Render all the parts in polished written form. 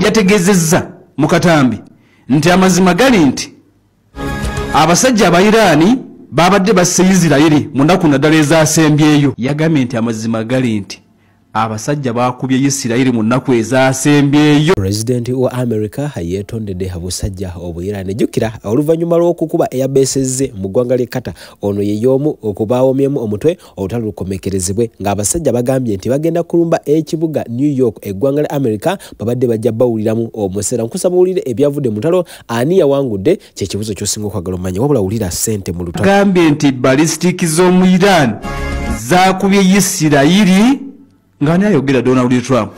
yategezezza mu katambi nti amazima gali nti abasajja aba Irani babadde basse Isirairi mu nnaku naddala ezasembyeyo. Yagambye nti amazima gali nti abasajja bakubye Isirairi mu nnaku ezasembyeyo. President wa America yetondedde abusajja obuyirani jukira oluvannyuma lw'okukuba eyabesezze mu ggwanga ly'e Qatar ono ye y'omu okubaawomyemu omutwe olutalo lukomekerezebwe ng'abasajja bagambye nti bagenda kulumba ekibuga New York eggwanga lya America babadde bajja bawuliramu omuseera. Nkusaba owulire ebyavudde mu ntalo ani yawangudde kye kibuzo ky'osinga okwagala omanye wabula wulira ssente mu lutalo. Agambye nti balistiki z'omu Iran zaakubye Isirairi ngani ayogera Donald Trump.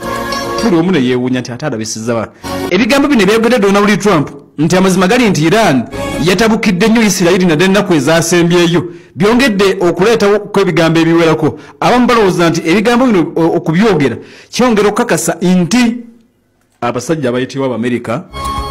Buli omu ne yeewuunya nti ate alabisizza ebigambo bino byayogedde Donald Trump nti amazima gali nti Iran yatabukidde nnyo Isirairi nadde ennaku ezasembyeyo byongedde okuleetawo kw'ebigambo ebiwerako. Abamu balowooza nti ebigambo bino okubyogera kyongera okukakasa nti abasajja abayitibwa Abamerika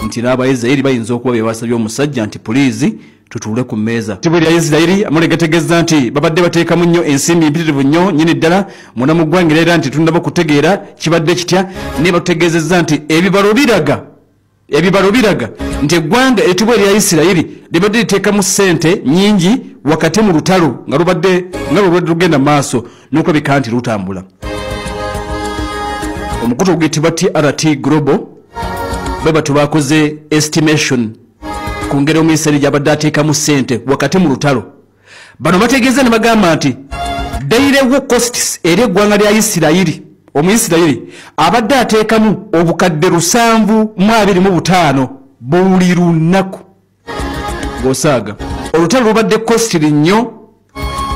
nti n'Abaisirairi bayinza okuba beebasabye omusajja nti puliizi tutuule ku mmeeza. Tibwe lya Isirairi amulegategeeza nti babadde bateekamu nnyo ensimbi mpitirivu nnyo nyini ddala muna mu ggwanga era nti tundaba kutegeera kibadde kitya ne batutegeezezza nti ebibalo biraga nti eggwanga etibwe lya Isirairi libadde liteekamu ssente nnyingi wakati mu lutalo nga lubadde lugenda maaso n'okulabika nti lutambula. Omukutu oguyitibwa TRT Global bwe batu bakoze estimation ku ngeri Omuisirairi gy'abadde ateekamu ssente wakati mu lutalo. Bano bategeeza ne bagamba nti daily costs eri eggwanga lya Isirairi Omuisirairi abadde ateekamu obukadde 725 buli lunaku. Gosaaga olutalo lubadde costly nnyo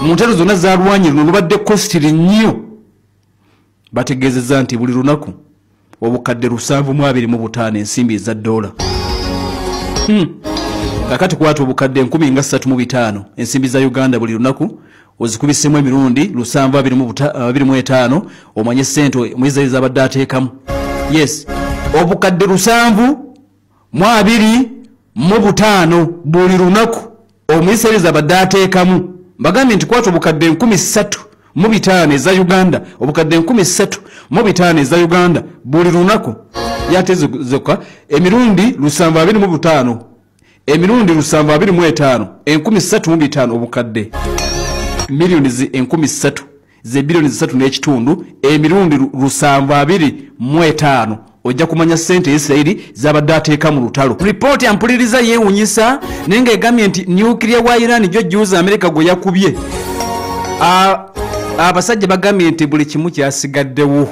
mu ntalo zonna zaalwanye luno lubadde costly nnyo. Bategeezezza nti buli lunaku obukadde 725 ensimbi eza $. Kakati kwata obukadde 135 ensimbi za Uganda buli lunaku ozikubisemu emirundi 725 omanye ssente Omuisirairi abadde ateekamu. Yes, obukadde 725 buli lunaku Omuisirairi abadde ateekamu. Bagambye nti kwata obukadde 35 eza Uganda obukadde 35 eza Uganda buli lunaku yatezeka emirundi 725 emirundi 725 135 obukadde milioni 3 ze bilioni 3 n'ekitundu emirundi 725 ojja kumanya ssente Isirairi zabadde ateeka mu lutalo. Report ampuliriza yeewunyisa nenga egambye nti nuclear wa Iran jojjuuza Amerika gwe yakubye. Abasajja bagambye nti buli kimu kyasigaddewo.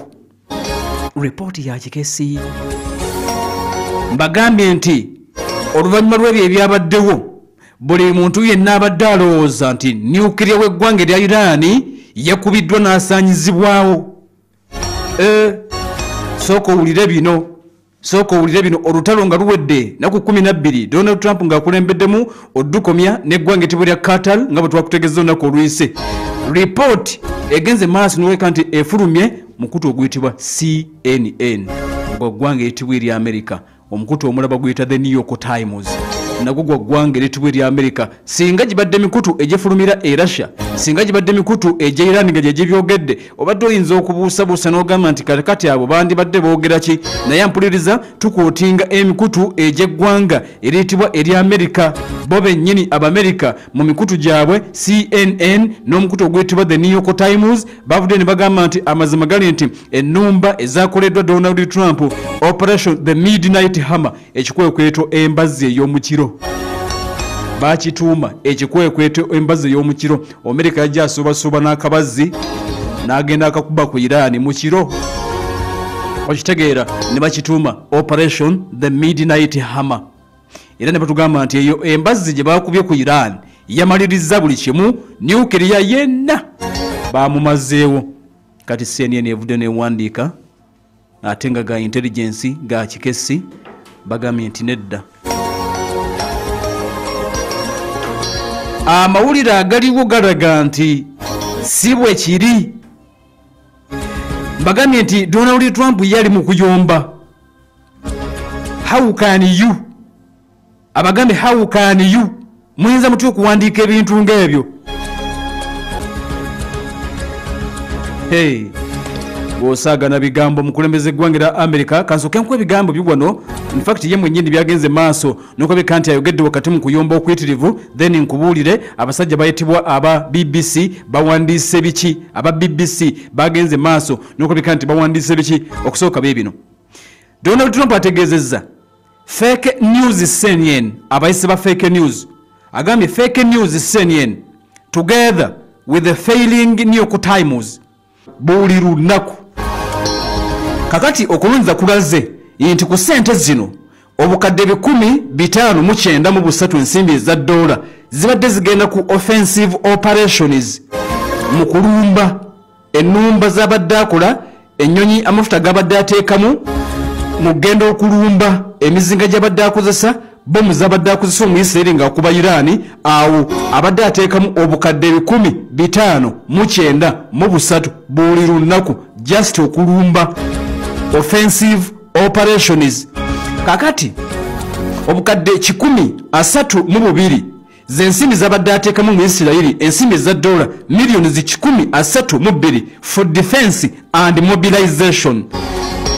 Report ya kikesi bagambye nti oluvannyuma lw'ebyo ebyabaddewo buli muntu yenna abadde alowooza nti nuclear w'eggwanga lya Iran yakubiddwa n'asaanyizibwawo. Sooka owulire bino olutalo nga luwedde naku 12 Donald Trump ng'akulembeddemu oddukomya n'eggwanga etibwe lya Qatar nga bwe twakutegeeza olunaku oluyise. Report egenze maaso n'oleka nti efulumye mukutu oguyitibwa CNN gwaggwanga etibwe erya America. Omukutu omulaba guyita The New York Times nagwo gwaggwanga eritibwe erya America. Singa gibadde mikutu egyefulumira e Russia, singa gibadde mikutu egya Iran nga gyebyogedde obadde oyinza okubuusabuusa n'ogamba nti kati abo bandibadde boogera ki. Naye mpuliriza tukootinga emikutu egy'eggwanga eritibwa erya America. Bo bennyini Abamerika mu mikutu gyabwe CNN n'omukutu oguyitibwa The New York Times bavudde ne bagamba nti amazima gali nti ennumba ezakoleddwa Donald Trump Operation the Midnight Hammer ekikwekweto embazzi ey'omukiro bakituuma ekikwekweto embazzi ey'omukiro. Amerika yajja asuubasuuba n'akabazzi n'agenda akakuba ku Iran mu kiro okitegeera ne bakituuma Operation the Midnight Hammer. Era ne batugamba nti eyo embazzi gye bakubye ku Iran yamaliriza buli kimu nuclear yenna bamumazeewo. Kati CNN evudde newandiika ate nga ga intelligence ga kikesi bagambye nti nedda. Amawulire agaliwo galaga nti si bwe kiri. Bagambye nti Donald Trump yali mu kuyomba. How can you? Abagambe how can you? Muyinza mutyo okuwandiika ebintu ng'ebyo. Hey, bw'osaagana bigambo mukulembeze eggwanga lya America kansooke nkuwa ebigambo bibwano in fact ye mwennyini byagenze maaso n'okulabika nti ayogedde wakati mu kuyomba okwitirivu then nkubuulire abasajja bayitibwa aba BBC bawandiise biki aba BBC bagenze maaso n'okulabika nti bawandiise biki okusooka beebino Donald Trump ategeezezza fake news CNN abayise ba fake news agambye fake news CNN together with the failing New York Times buli lunaku kakati okulunza kulaze nti ku ssente zino obukadde 1,593 mu busatu ensimbi za dola zibadde zigenda ku offensive operations mu kulumba ennumba z'abadde akola ennyonyi amafuta g'abadde ateekamu mu genda okulumba emizinga gy'abadde akozesa bomu z'abadde akozesa omuyisirairi ng'akuba Irani awo abadde ateekamu obukadde 593 mu busatu buli lunaku just okulumba offensive operations kakati obukadde 132 z'ensimbi z'abadde ateekamu mu Isirairi ensimbi za dola millions 132 for defense and mobilization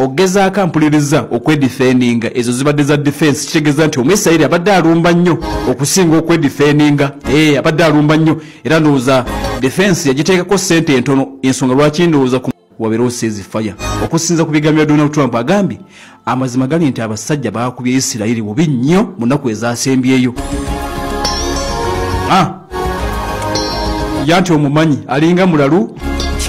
ogezaako ampuliriza okwedifendinga ezo zibadde za defense kitegeeza nti omuyisirairi abadde alumba nnyo okusinga okwedifendinga abadde alumba nnyo era ndowooza defense yagiteekako ssente entono ensonga lwaki ndowooza wabeerewo ceasefire okusinza ku bigambo bya Donald Trump agambye amazima gali nti abasajja baakubye Isirairi bubi nnyo mu nnaku ezasembyeyo yanti omumanyi alinga mulalu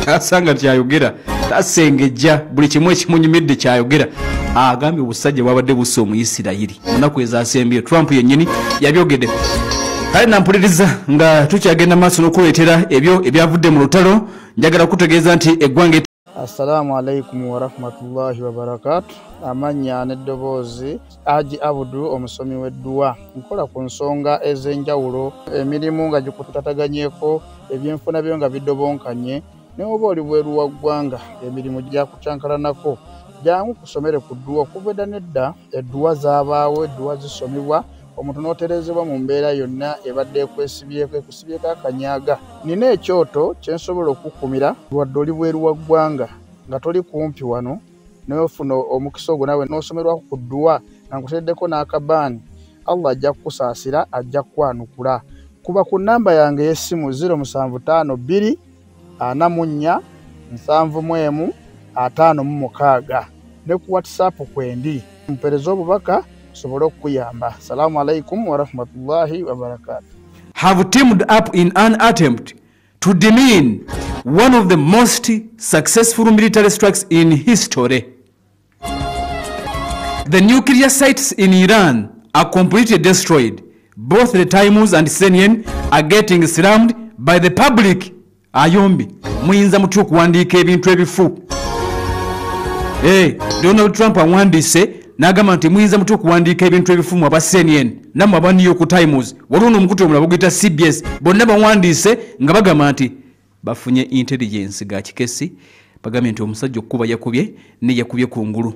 kyasanga kyayogera tasengejja buli kimu ekimunyumidde kyayogera agambye obusajja bwabadde busa omuyisirairi mu nnaku ezasembyeyo Trump yennyini yabyogedde kale nampuliriza nga tukyagenda maaso n'okuleetera ebyo ebyavudde mu lutalo njagala kutegeeza nti eggwanga Assalamu alaikum wa rahmatullahi wa barakatuh. Amanya n'eddoboozi Haji Abudu omusomi w'edduwa. Nkola ku nsonga ez'enjawulo emirimu nga gikutataganyeko ebyenfuna byo nga bidobonkanye ne oba oli bweru wa ggwanga emirimu gyakucankalanako jangu kusomere ku dduwa okuva nedda edduwa zaabaawo edduwa zisomibwa omuntu n'oterezebwa mu mbeera yonna ebadde ekwesibyeko ekusibyeko akanyaga nina ekyoto kyensobola okukumira wadde oli bweru wa ggwanga nga toli kumpi wano n'ofuna omukisa ogwo nawe n'osomerwako ku dduwa nga nkuteddeko n'akabaani Allah ajja kukusaasira ajja kukwanukula kuba ku nnamba yange y'essimu 075 2 44 71 ne ku WhatsApp kwendi mpereza obubaka sobolo okuyamba. Assalamu alaikum wa rahmatullahi wa barakatuh. Have teamed up in an attempt to demean one of the most successful military strikes in history. The nuclear sites in Iran are completely destroyed. Both the Times and CNN are getting slammed by the public. Ayombi muyinza mutya okuwandiika ebintu ebifu. Donald Trump awandiise n'agamba nti muyinza mutya okuwandiika ebintu ebifumu aba CNN nammwe aba New York Times waliwo n'omukutu omulala baguyita CBS bonna bawandiise nga bagamba nti bafunye intelligence ga kikesi bagambye nti omusajja okukuba yakubye ne yakubye ku ngulu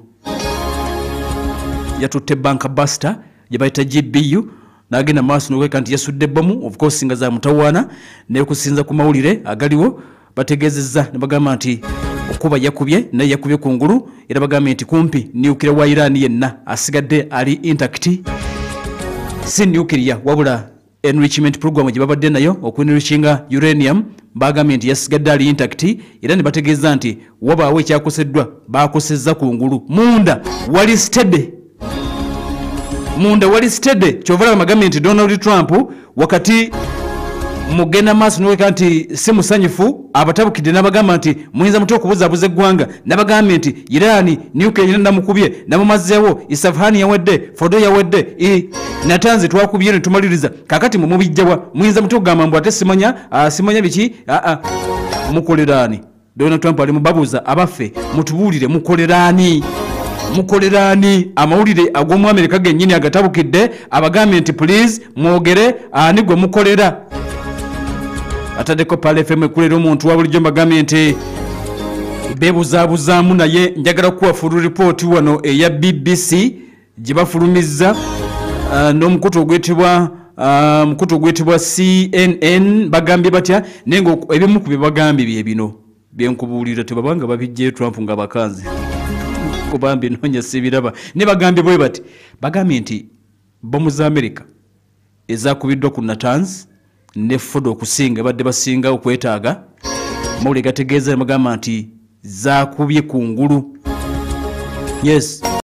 yatutte banka buster gye bayita GBU n'agenda maaso n'okweka nti yasudde bbomu of course nga za mutawaana n'ekusinza ku mawulire agaliwo bategeezezza ne bagamba nti okuba yakubye naye yakubye ku ngulu era bagambye nti kumpi nuclear wa Iran yenna asigadde ali intact si nuclear wabula enrichment program gye babadde nayo okwenrichinga uranium bagambye nti yasigadde ali intact era ne bategeeza nti wabaawo ekyakoseddwa bakosezza ku ngulu munda wali steady kyovala bagambye nti Donald Trump wakati mugenda maaso n'oweka nti si musanyufu abatabukidde n'abagamba nti muyinza mutya okubuzaabuza eggwanga n'abagambye nti Irani nuclear yina namukubye namumazeewo Isfahan yawadde Fordo yawadde Natanz twakubye ne tumaliriza kakati mubijjawa muyinza mutya okugamba mbu ate simanya biki mukoleraani. Donald Trump ali mubabuuza abaffe mutubuulire mukoleraani amawulire ag'omu Amerika gennyini agatabukidde abagambye nti please mwogere ani gwe mukolera ataddeko Pale FM ekulera omuntu wa bulijjo mbagambye nti beebuzaabuzaamu naye njagala kuwa full report wano eya BBC gye bafulumizza n'omukutu ogwetibwa CNN bagambye batya naye nga ebimu ku bye bagambye bye bino byenkubuulira tebabanga babijje Trump nga bakanzi kubambi nonya sibiraba ne bagambye bwe bati bagambye nti bomu za America ezakubiddwa ku Natanz ne Ford okusinga badde basinga okwetaaga mawulire gategeeza bagamba nti zakubye ku ngulu. Yes.